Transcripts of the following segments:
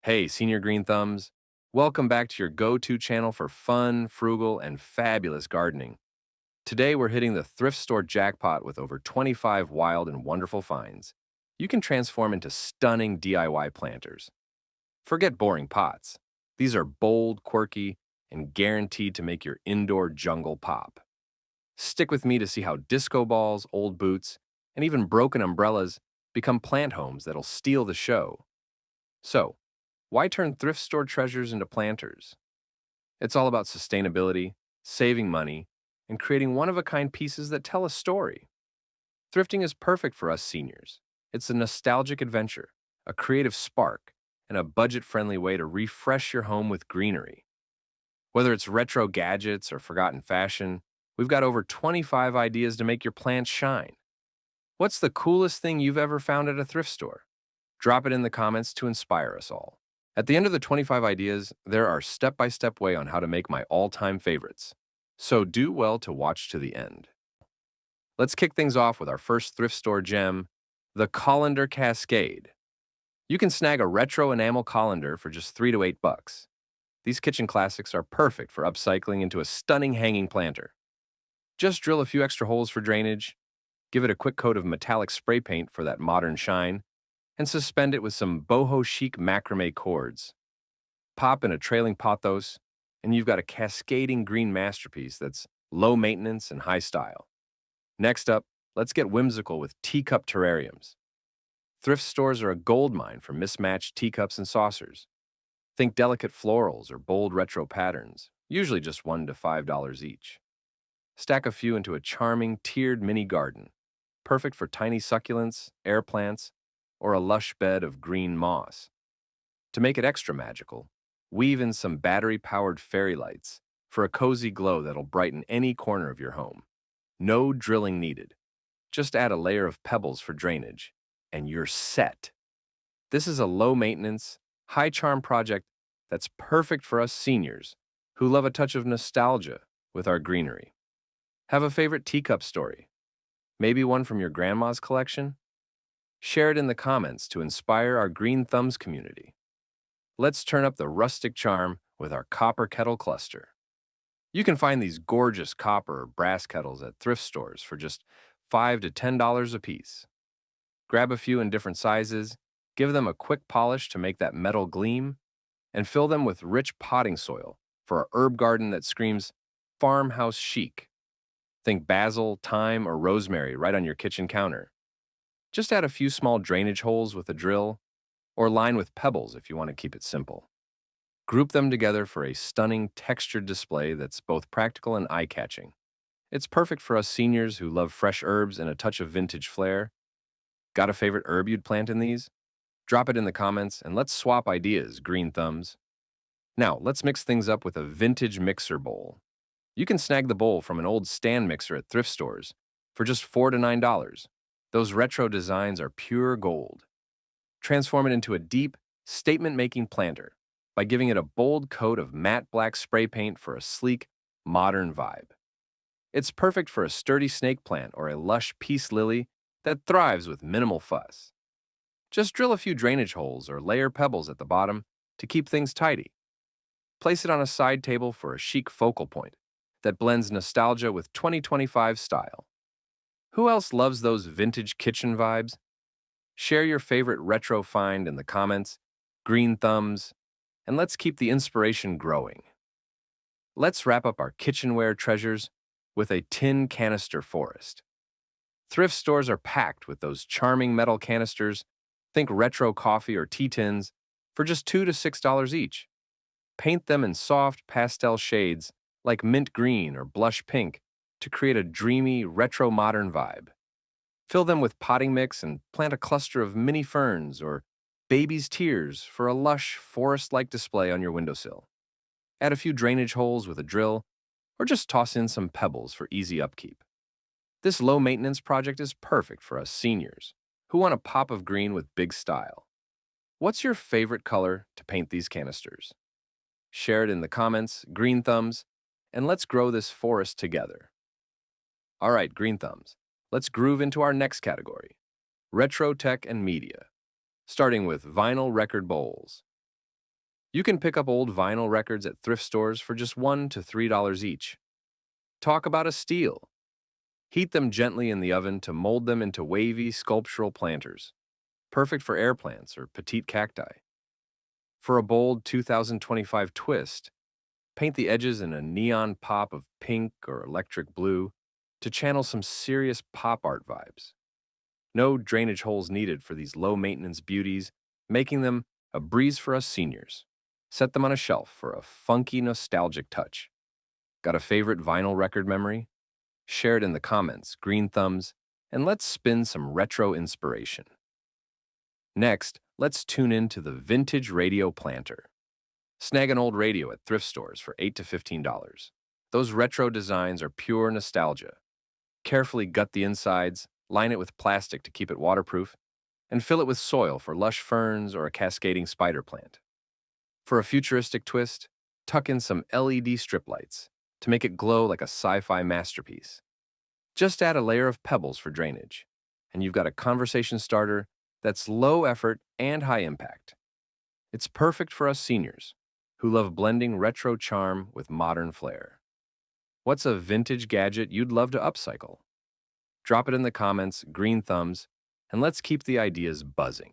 Hey, Senior Green Thumbs. Welcome back to your go-to channel for fun, frugal, and fabulous gardening. Today, we're hitting the thrift store jackpot with over 25 wild and wonderful finds. You can transform into stunning DIY planters. Forget boring pots. These are bold, quirky, and guaranteed to make your indoor jungle pop. Stick with me to see how disco balls, old boots, and even broken umbrellas become plant homes that'll steal the show. So, why turn thrift store treasures into planters? It's all about sustainability, saving money, and creating one-of-a-kind pieces that tell a story. Thrifting is perfect for us seniors. It's a nostalgic adventure, a creative spark, and a budget-friendly way to refresh your home with greenery. Whether it's retro gadgets or forgotten fashion, we've got over 25 ideas to make your plants shine. What's the coolest thing you've ever found at a thrift store? Drop it in the comments to inspire us all. At the end of the 25 ideas, there are step-by-step way on how to make my all-time favorites. So do well to watch to the end. Let's kick things off with our first thrift store gem, the Colander Cascade. You can snag a retro enamel colander for just $3 to $8. These kitchen classics are perfect for upcycling into a stunning hanging planter. Just drill a few extra holes for drainage, give it a quick coat of metallic spray paint for that modern shine, and suspend it with some boho chic macrame cords. Pop in a trailing pothos, and you've got a cascading green masterpiece that's low maintenance and high style. Next up, let's get whimsical with teacup terrariums. Thrift stores are a goldmine for mismatched teacups and saucers. Think delicate florals or bold retro patterns, usually just $1 to $5 each. Stack a few into a charming tiered mini garden, perfect for tiny succulents, air plants, or a lush bed of green moss. To make it extra magical, weave in some battery-powered fairy lights for a cozy glow that'll brighten any corner of your home. No drilling needed. Just add a layer of pebbles for drainage, and you're set. This is a low-maintenance, high-charm project that's perfect for us seniors who love a touch of nostalgia with our greenery. Have a favorite teacup story? Maybe one from your grandma's collection? Share it in the comments to inspire our Green Thumbs community. Let's turn up the rustic charm with our copper kettle cluster. You can find these gorgeous copper or brass kettles at thrift stores for just $5 to $10 a piece. Grab a few in different sizes, give them a quick polish to make that metal gleam, and fill them with rich potting soil for a herb garden that screams farmhouse chic. Think basil, thyme, or rosemary right on your kitchen counter. Just add a few small drainage holes with a drill, or line with pebbles if you want to keep it simple. Group them together for a stunning textured display that's both practical and eye-catching. It's perfect for us seniors who love fresh herbs and a touch of vintage flair. Got a favorite herb you'd plant in these? Drop it in the comments and let's swap ideas, Green Thumbs. Now, let's mix things up with a vintage mixer bowl. You can snag the bowl from an old stand mixer at thrift stores for just $4 to $9. Those retro designs are pure gold. Transform it into a deep, statement-making planter by giving it a bold coat of matte black spray paint for a sleek, modern vibe. It's perfect for a sturdy snake plant or a lush peace lily that thrives with minimal fuss. Just drill a few drainage holes or layer pebbles at the bottom to keep things tidy. Place it on a side table for a chic focal point that blends nostalgia with 2025 style. Who else loves those vintage kitchen vibes? Share your favorite retro find in the comments, Green Thumbs, and let's keep the inspiration growing. Let's wrap up our kitchenware treasures with a tin canister forest. Thrift stores are packed with those charming metal canisters, think retro coffee or tea tins, for just $2 to $6 each. Paint them in soft pastel shades like mint green or blush pink to create a dreamy, retro-modern vibe. Fill them with potting mix and plant a cluster of mini ferns or baby's tears for a lush, forest-like display on your windowsill. Add a few drainage holes with a drill, or just toss in some pebbles for easy upkeep. This low-maintenance project is perfect for us seniors who want a pop of green with big style. What's your favorite color to paint these canisters? Share it in the comments, Green Thumbs, and let's grow this forest together. All right, Green Thumbs, let's groove into our next category, retro tech and media, starting with vinyl record bowls. You can pick up old vinyl records at thrift stores for just $1 to $3 each. Talk about a steal. Heat them gently in the oven to mold them into wavy sculptural planters, perfect for air plants or petite cacti. For a bold 2025 twist, paint the edges in a neon pop of pink or electric blue to channel some serious pop art vibes. No drainage holes needed for these low-maintenance beauties, making them a breeze for us seniors. Set them on a shelf for a funky, nostalgic touch. Got a favorite vinyl record memory? Share it in the comments, green thumbs, and let's spin some retro inspiration. Next, let's tune in to the vintage radio planter. Snag an old radio at thrift stores for $8 to $15. Those retro designs are pure nostalgia. Carefully gut the insides, line it with plastic to keep it waterproof, and fill it with soil for lush ferns or a cascading spider plant. For a futuristic twist, tuck in some LED strip lights to make it glow like a sci-fi masterpiece. Just add a layer of pebbles for drainage, and you've got a conversation starter that's low effort and high impact. It's perfect for us seniors who love blending retro charm with modern flair. What's a vintage gadget you'd love to upcycle? Drop it in the comments, green thumbs, and let's keep the ideas buzzing.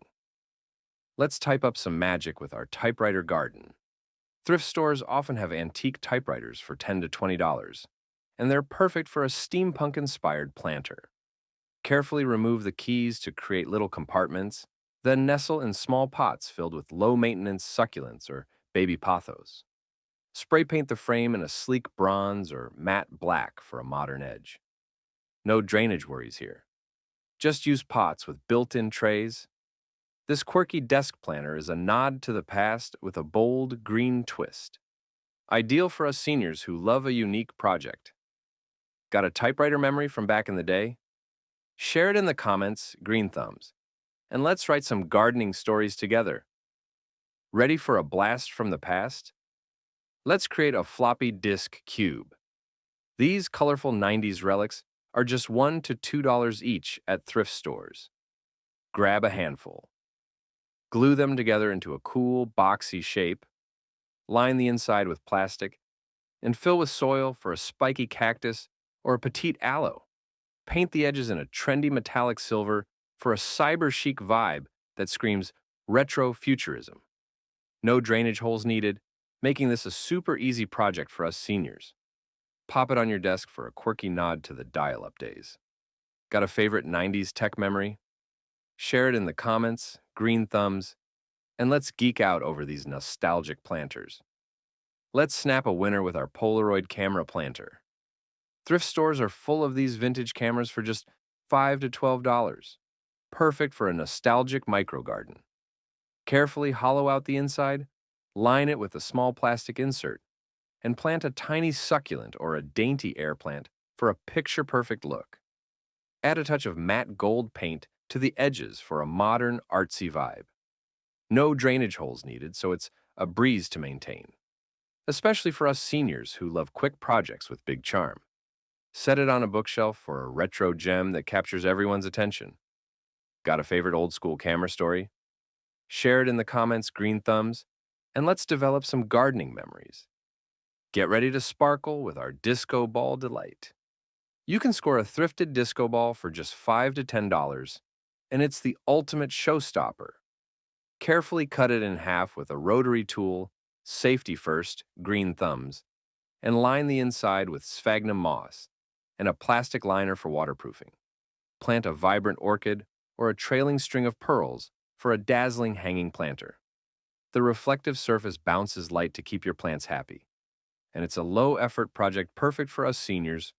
Let's type up some magic with our typewriter garden. Thrift stores often have antique typewriters for $10 to $20, and they're perfect for a steampunk-inspired planter. Carefully remove the keys to create little compartments, then nestle in small pots filled with low-maintenance succulents or baby pothos. Spray paint the frame in a sleek bronze or matte black for a modern edge. No drainage worries here. Just use pots with built-in trays. This quirky desk planter is a nod to the past with a bold green twist. Ideal for us seniors who love a unique project. Got a typewriter memory from back in the day? Share it in the comments, green thumbs, and let's write some gardening stories together. Ready for a blast from the past? Let's create a floppy disk cube. These colorful 90s relics are just $1 to $2 each at thrift stores. Grab a handful. Glue them together into a cool, boxy shape. Line the inside with plastic, and fill with soil for a spiky cactus or a petite aloe. Paint the edges in a trendy metallic silver for a cyber-chic vibe that screams retro futurism. No drainage holes needed, making this a super easy project for us seniors. Pop it on your desk for a quirky nod to the dial-up days. Got a favorite 90s tech memory? Share it in the comments, green thumbs, and let's geek out over these nostalgic planters. Let's snap a winner with our Polaroid camera planter. Thrift stores are full of these vintage cameras for just $5 to $12. Perfect for a nostalgic micro-garden. Carefully hollow out the inside, line it with a small plastic insert, and plant a tiny succulent or a dainty air plant for a picture-perfect look. Add a touch of matte gold paint to the edges for a modern, artsy vibe. No drainage holes needed, so it's a breeze to maintain, especially for us seniors who love quick projects with big charm. Set it on a bookshelf for a retro gem that captures everyone's attention. Got a favorite old-school camera story? Share it in the comments, green thumbs, and let's develop some gardening memories. Get ready to sparkle with our disco ball delight. You can score a thrifted disco ball for just $5 to $10, and it's the ultimate showstopper. Carefully cut it in half with a rotary tool, safety first, green thumbs, and line the inside with sphagnum moss and a plastic liner for waterproofing. Plant a vibrant orchid or a trailing string of pearls for a dazzling hanging planter. The reflective surface bounces light to keep your plants happy, and it's a low-effort project perfect for us seniors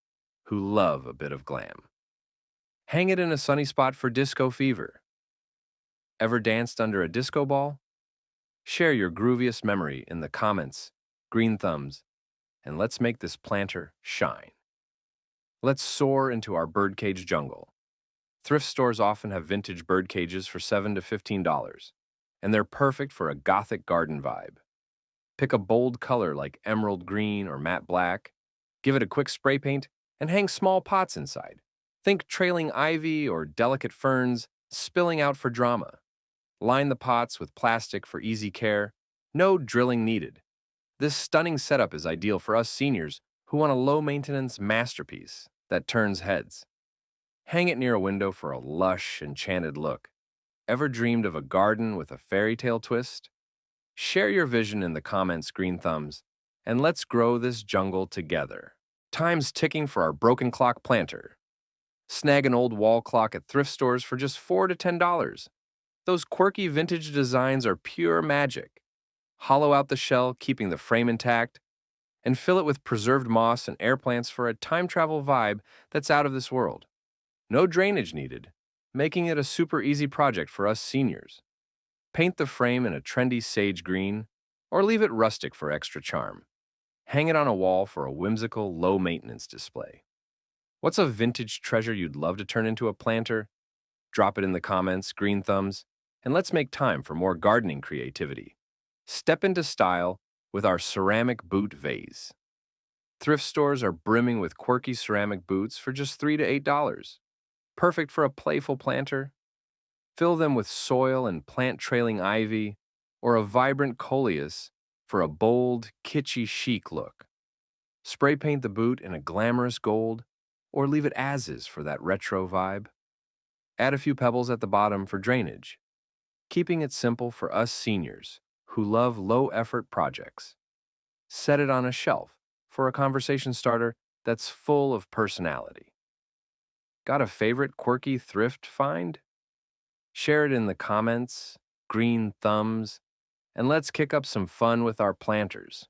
who love a bit of glam. Hang it in a sunny spot for disco fever. Ever danced under a disco ball? Share your grooviest memory in the comments, green thumbs, and let's make this planter shine. Let's soar into our birdcage jungle. Thrift stores often have vintage birdcages for $7 to $15, and they're perfect for a gothic garden vibe. Pick a bold color like emerald green or matte black, give it a quick spray paint, and hang small pots inside. Think trailing ivy or delicate ferns spilling out for drama. Line the pots with plastic for easy care. No drilling needed. This stunning setup is ideal for us seniors who want a low-maintenance masterpiece that turns heads. Hang it near a window for a lush, enchanted look. Ever dreamed of a garden with a fairy tale twist? Share your vision in the comments, green thumbs, and let's grow this jungle together. Time's ticking for our broken clock planter. Snag an old wall clock at thrift stores for just $4 to $10. Those quirky vintage designs are pure magic. Hollow out the shell, keeping the frame intact, and fill it with preserved moss and air plants for a time travel vibe that's out of this world. No drainage needed, making it a super easy project for us seniors. Paint the frame in a trendy sage green, or leave it rustic for extra charm. Hang it on a wall for a whimsical, low-maintenance display. What's a vintage treasure you'd love to turn into a planter? Drop it in the comments, green thumbs, and let's make time for more gardening creativity. Step into style with our ceramic boot vase. Thrift stores are brimming with quirky ceramic boots for just $3 to $8. Perfect for a playful planter. Fill them with soil and plant trailing ivy, or a vibrant coleus for a bold, kitschy chic look. Spray paint the boot in a glamorous gold, or leave it as is for that retro vibe. Add a few pebbles at the bottom for drainage, keeping it simple for us seniors who love low-effort projects. Set it on a shelf for a conversation starter that's full of personality. Got a favorite quirky thrift find? Share it in the comments, green thumbs, and let's kick up some fun with our planters.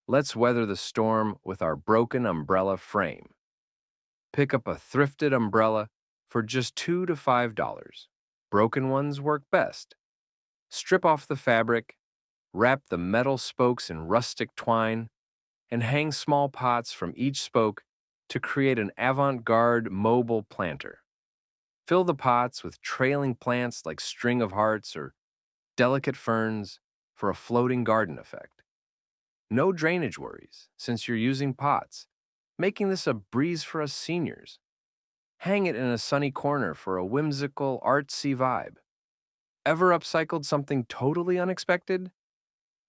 Let's weather the storm with our broken umbrella frame. Pick up a thrifted umbrella for just $2 to $5. Broken ones work best. Strip off the fabric, wrap the metal spokes in rustic twine, and hang small pots from each spoke to create an avant-garde mobile planter. Fill the pots with trailing plants like string of hearts or delicate ferns for a floating garden effect. No drainage worries since you're using pots, making this a breeze for us seniors. Hang it in a sunny corner for a whimsical, artsy vibe. Ever upcycled something totally unexpected?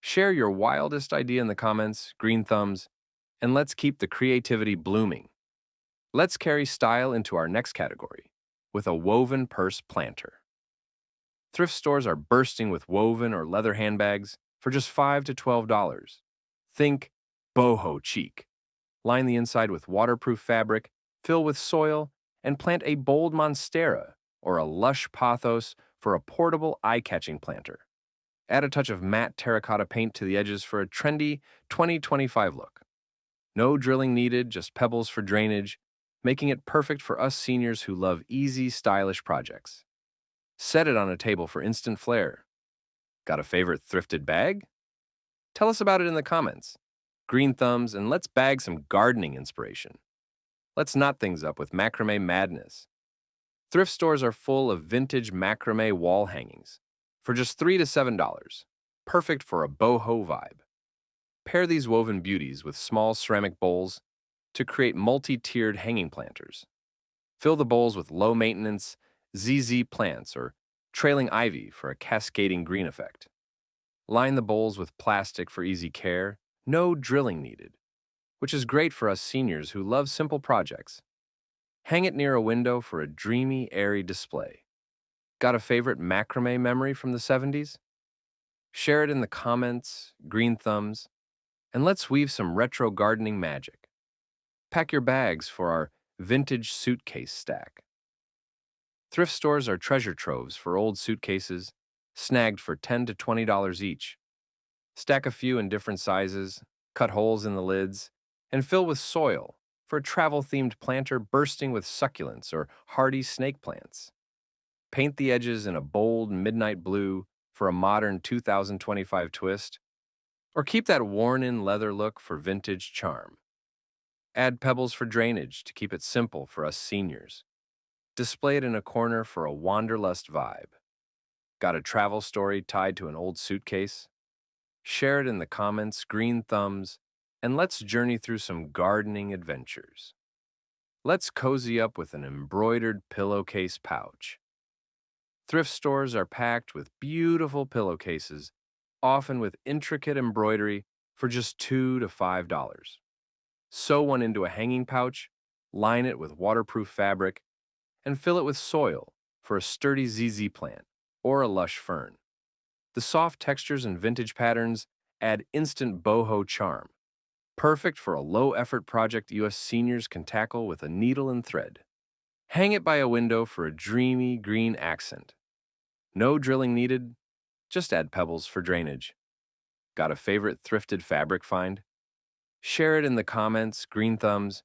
Share your wildest idea in the comments, green thumbs, and let's keep the creativity blooming. Let's carry style into our next category with a woven purse planter. Thrift stores are bursting with woven or leather handbags for just $5 to $12. Think boho chic. Line the inside with waterproof fabric, fill with soil, and plant a bold monstera or a lush pothos for a portable, eye-catching planter. Add a touch of matte terracotta paint to the edges for a trendy 2025 look. No drilling needed, just pebbles for drainage, making it perfect for us seniors who love easy, stylish projects. Set it on a table for instant flair. Got a favorite thrifted bag? Tell us about it in the comments. Green thumbs, and let's bag some gardening inspiration. Let's knot things up with macrame madness. Thrift stores are full of vintage macrame wall hangings for just $3 to $7. Perfect for a boho vibe. Pair these woven beauties with small ceramic bowls to create multi-tiered hanging planters. Fill the bowls with low-maintenance ZZ plants or trailing ivy for a cascading green effect. Line the bowls with plastic for easy care, no drilling needed, which is great for us seniors who love simple projects. Hang it near a window for a dreamy, airy display. Got a favorite macrame memory from the 70s? Share it in the comments, green thumbs, and let's weave some retro gardening magic. Pack your bags for our vintage suitcase stack. Thrift stores are treasure troves for old suitcases, snagged for $10 to $20 each. Stack a few in different sizes, cut holes in the lids, and fill with soil for a travel-themed planter bursting with succulents or hardy snake plants. Paint the edges in a bold midnight blue for a modern 2025 twist, or keep that worn-in leather look for vintage charm. Add pebbles for drainage to keep it simple for us seniors. Display it in a corner for a wanderlust vibe. Got a travel story tied to an old suitcase? Share it in the comments, green thumbs, and let's journey through some gardening adventures. Let's cozy up with an embroidered pillowcase pouch. Thrift stores are packed with beautiful pillowcases often with intricate embroidery for just $2 to $5. Sew one into a hanging pouch, line it with waterproof fabric, and fill it with soil for a sturdy ZZ plant or a lush fern. The soft textures and vintage patterns add instant boho charm, perfect for a low-effort project US seniors can tackle with a needle and thread. Hang it by a window for a dreamy green accent. No drilling needed, just add pebbles for drainage. Got a favorite thrifted fabric find? Share it in the comments, green thumbs,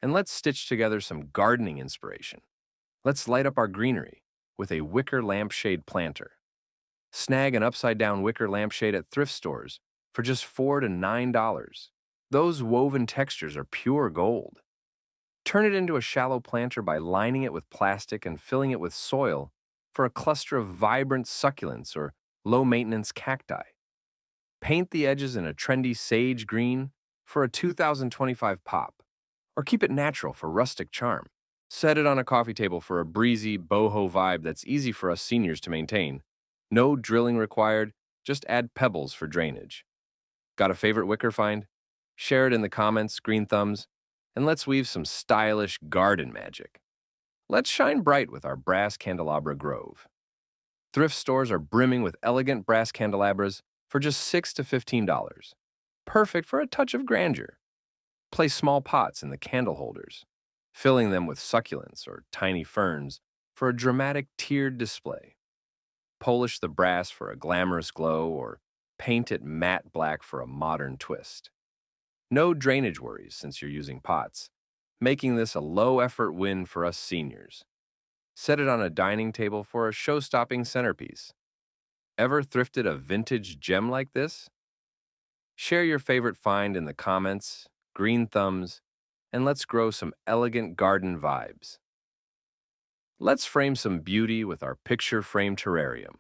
and let's stitch together some gardening inspiration. Let's light up our greenery with a wicker lampshade planter. Snag an upside-down wicker lampshade at thrift stores for just $4 to $9. Those woven textures are pure gold. Turn it into a shallow planter by lining it with plastic and filling it with soil for a cluster of vibrant succulents or low-maintenance cacti. Paint the edges in a trendy sage green for a 2025 pop, or keep it natural for rustic charm. Set it on a coffee table for a breezy boho vibe that's easy for us seniors to maintain. No drilling required, just add pebbles for drainage. Got a favorite wicker find? Share it in the comments, green thumbs, and let's weave some stylish garden magic. Let's shine bright with our brass candelabra grove. Thrift stores are brimming with elegant brass candelabras for just $6 to $15. Perfect for a touch of grandeur. Place small pots in the candle holders, filling them with succulents or tiny ferns for a dramatic tiered display. Polish the brass for a glamorous glow or paint it matte black for a modern twist. No drainage worries since you're using pots, making this a low-effort win for us seniors. Set it on a dining table for a show-stopping centerpiece. Ever thrifted a vintage gem like this? Share your favorite find in the comments, green thumbs, and let's grow some elegant garden vibes. Let's frame some beauty with our picture frame terrarium.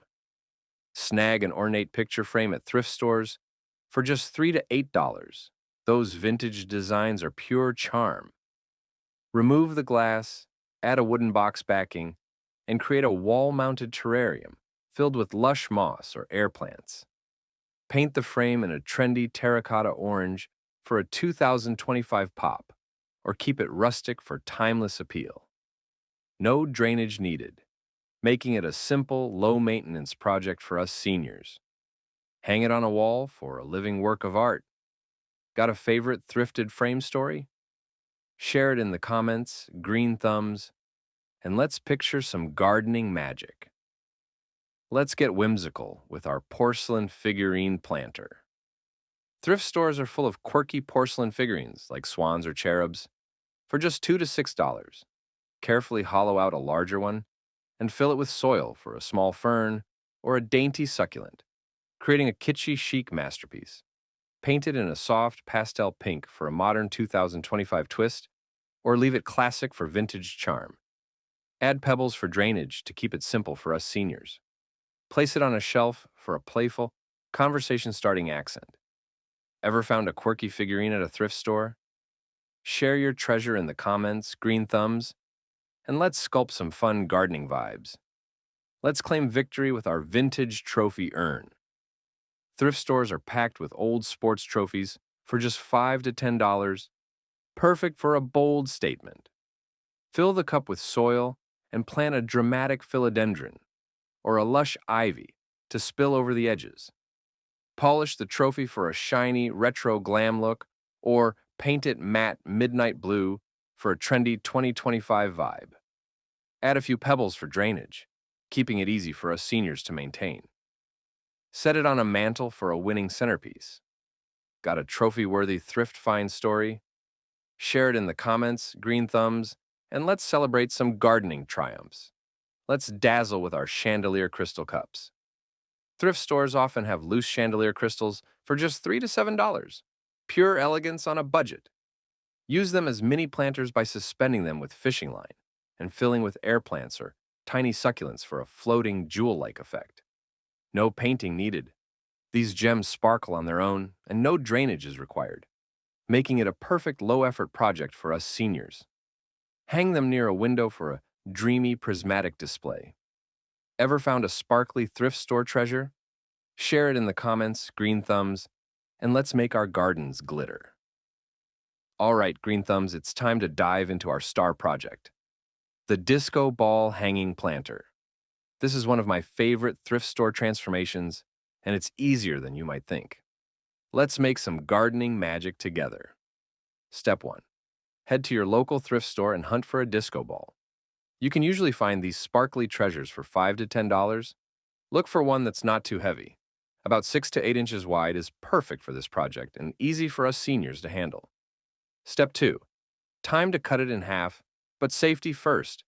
Snag an ornate picture frame at thrift stores for just $3 to $8. Those vintage designs are pure charm. Remove the glass, add a wooden box backing, and create a wall-mounted terrarium filled with lush moss or air plants. Paint the frame in a trendy terracotta orange for a 2025 pop, or keep it rustic for timeless appeal. No drainage needed, making it a simple, low-maintenance project for us seniors. Hang it on a wall for a living work of art. Got a favorite thrifted frame story? Share it in the comments, green thumbs, and let's picture some gardening magic. Let's get whimsical with our porcelain figurine planter. Thrift stores are full of quirky porcelain figurines like swans or cherubs for just $2 to $6. Carefully hollow out a larger one and fill it with soil for a small fern or a dainty succulent, creating a kitschy chic masterpiece. Paint it in a soft pastel pink for a modern 2025 twist, or leave it classic for vintage charm. Add pebbles for drainage to keep it simple for us seniors. Place it on a shelf for a playful, conversation-starting accent. Ever found a quirky figurine at a thrift store? Share your treasure in the comments, green thumbs, and let's sculpt some fun gardening vibes. Let's claim victory with our vintage trophy urn. Thrift stores are packed with old sports trophies for just $5 to $10, perfect for a bold statement. Fill the cup with soil and plant a dramatic philodendron or a lush ivy to spill over the edges. Polish the trophy for a shiny, retro glam look, or paint it matte midnight blue for a trendy 2025 vibe. Add a few pebbles for drainage, keeping it easy for us seniors to maintain. Set it on a mantle for a winning centerpiece. Got a trophy-worthy thrift find story? Share it in the comments, green thumbs, and let's celebrate some gardening triumphs. Let's dazzle with our chandelier crystal cups. Thrift stores often have loose chandelier crystals for just $3 to $7. Pure elegance on a budget. Use them as mini planters by suspending them with fishing line and filling with air plants or tiny succulents for a floating jewel-like effect. No painting needed. These gems sparkle on their own and no drainage is required, making it a perfect low-effort project for us seniors. Hang them near a window for a dreamy prismatic display. Ever found a sparkly thrift store treasure? Share it in the comments, green thumbs, and let's make our gardens glitter. All right, green thumbs, it's time to dive into our star project, the disco ball hanging planter. This is one of my favorite thrift store transformations, and it's easier than you might think. Let's make some gardening magic together. Step 1. Head to your local thrift store and hunt for a disco ball. You can usually find these sparkly treasures for $5 to $10. Look for one that's not too heavy. About 6 to 8 inches wide is perfect for this project and easy for us seniors to handle. Step 2. Time to cut it in half, but safety first.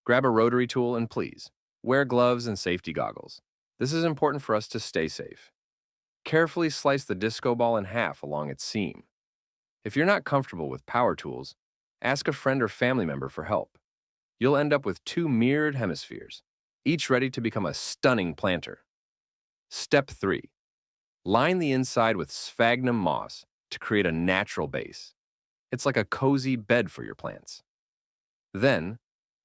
Grab a rotary tool and please, wear gloves and safety goggles. This is important for us to stay safe. Carefully slice the disco ball in half along its seam. If you're not comfortable with power tools, ask a friend or family member for help. You'll end up with 2 mirrored hemispheres, each ready to become a stunning planter. Step 3. Line the inside with sphagnum moss to create a natural base. It's like a cozy bed for your plants. Then,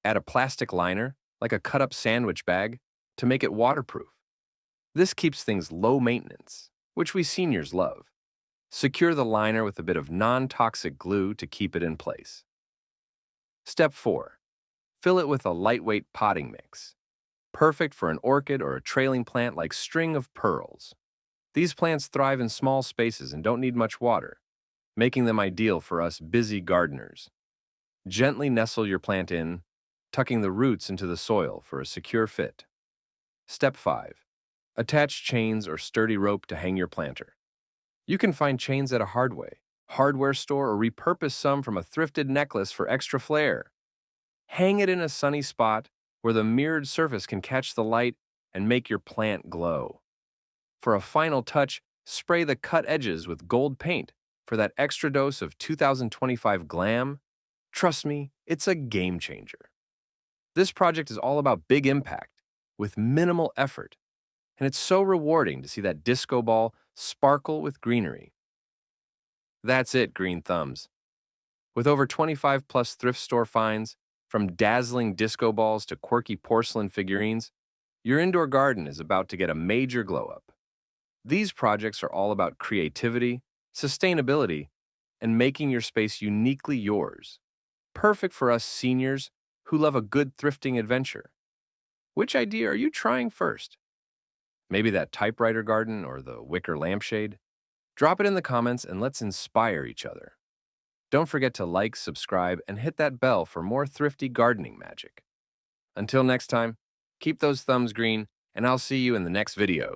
add a plastic liner, like a cut-up sandwich bag, to make it waterproof. This keeps things low maintenance, which we seniors love. Secure the liner with a bit of non-toxic glue to keep it in place. Step 4. Fill it with a lightweight potting mix. Perfect for an orchid or a trailing plant like string of pearls. These plants thrive in small spaces and don't need much water, making them ideal for us busy gardeners. Gently nestle your plant in, tucking the roots into the soil for a secure fit. Step 5. Attach chains or sturdy rope to hang your planter. You can find chains at a hardware store or repurpose some from a thrifted necklace for extra flair. Hang it in a sunny spot where the mirrored surface can catch the light and make your plant glow. For a final touch, spray the cut edges with gold paint for that extra dose of 2025 glam. Trust me, it's a game changer. This project is all about big impact with minimal effort, and it's so rewarding to see that disco ball sparkle with greenery. That's it, green thumbs. With over 25 plus thrift store finds, from dazzling disco balls to quirky porcelain figurines, your indoor garden is about to get a major glow up. These projects are all about creativity, sustainability, and making your space uniquely yours. Perfect for us seniors who love a good thrifting adventure. Which idea are you trying first? Maybe that typewriter garden or the wicker lampshade? Drop it in the comments and let's inspire each other. Don't forget to like, subscribe, and hit that bell for more thrifty gardening magic. Until next time, keep those thumbs green, and I'll see you in the next video.